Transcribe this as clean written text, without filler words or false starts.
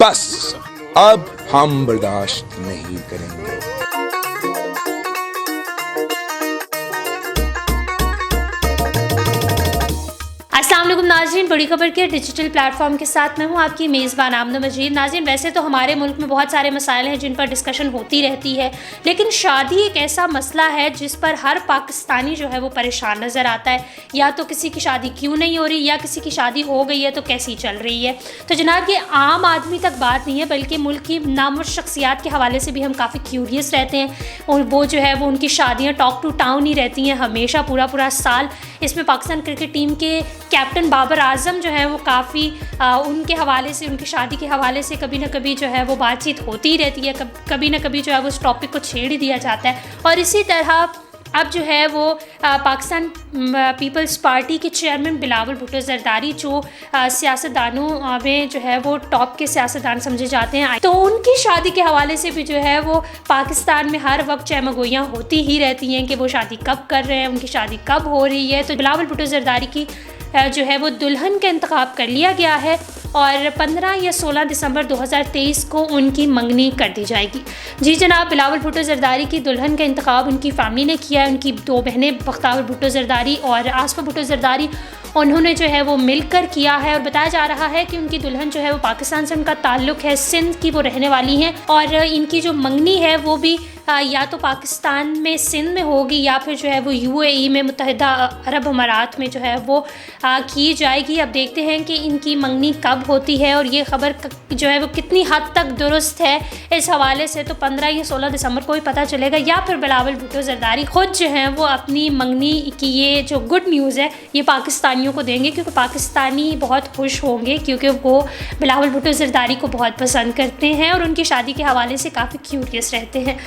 बस अब हम बर्दाश्त नहीं करेंगे। अस्सलाम वालेकुम नाज़रीन, बड़ी खबर के डिजिटल प्लेटफॉर्म के साथ मैं हूँ आपकी मेज़बान आमना मजीद। नाज़रीन, वैसे तो हमारे मुल्क में बहुत सारे मसाइल हैं जिन पर डिस्कशन होती रहती है, लेकिन शादी एक ऐसा मसला है जिस पर हर पाकिस्तानी जो है वो परेशान नज़र आता है। या तो किसी की शादी क्यों नहीं हो रही, या किसी की शादी हो गई है तो कैसी चल रही है। तो जनाब, ये आम आदमी तक बात नहीं है, बल्कि मुल्क की नामवर शख्सियात के हवाले से भी हम काफ़ी क्यूरियस रहते हैं। और वो जो है वो उनकी शादियाँ टॉक टू टाउन ही रहती हैं हमेशा, पूरा साल। इसमें पाकिस्तान क्रिकेट टीम के कैप्टन बाबर आजम जो है वो काफ़ी उनके हवाले से, उनकी शादी के हवाले से कभी ना कभी जो है वो बातचीत होती ही रहती है। कभी ना कभी जो है वो उस टॉपिक को छेड़ ही दिया जाता है। और इसी तरह अब जो है वो पाकिस्तान पीपल्स पार्टी के चेयरमैन बिलावल भुट्टो ज़रदारी, जो सियासतदानों में जो है वो टॉप के सियासतदान समझे जाते हैं, तो उनकी शादी के हवाले से भी जो है वो पाकिस्तान में हर वक्त चहमगोइयाँ होती ही रहती हैं कि वो शादी कब कर रहे हैं, उनकी शादी कब हो रही है। तो बिलावल भुट्टो ज़रदारी की जो है वो दुल्हन का इंतखाब कर लिया गया है और 15 या 16 दिसंबर 2023 को उनकी मंगनी कर दी जाएगी। जी जनाब, बिलावल भुट्टो ज़रदारी की दुल्हन का इंतखाब उनकी फैमिली ने किया है। उनकी दो बहनें बख्तावर भुट्टो ज़रदारी और आसमा भुट्टो ज़रदारी, उन्होंने जो है वो मिलकर किया है। और बताया जा रहा है कि उनकी दुल्हन जो है वो पाकिस्तान से उनका ताल्लुक़ है, सिंध की वो रहने वाली हैं। और इनकी जो मंगनी है वो भी या तो पाकिस्तान में सिंध में होगी या फिर जो है वो UAE में, मुत्तहिदा अरब अमारात में जो है वो की जाएगी। अब देखते हैं कि इनकी मंगनी कब होती है और ये ख़बर जो है वो कितनी हद तक दुरुस्त है। इस हवाले से तो 15 या 16 दिसंबर को ही पता चलेगा, या फिर बिलावल भुट्टो ज़रदारी ख़ुद जो हैं वो अपनी मंगनी की ये जो गुड न्यूज़ है ये पाकिस्तानियों को देंगे, क्योंकि पाकिस्तानी बहुत खुश होंगे, क्योंकि वो बिलावल भुट्टो ज़रदारी को बहुत पसंद करते हैं और उनकी शादी के हवाले से काफ़ी क्यूरियस रहते हैं।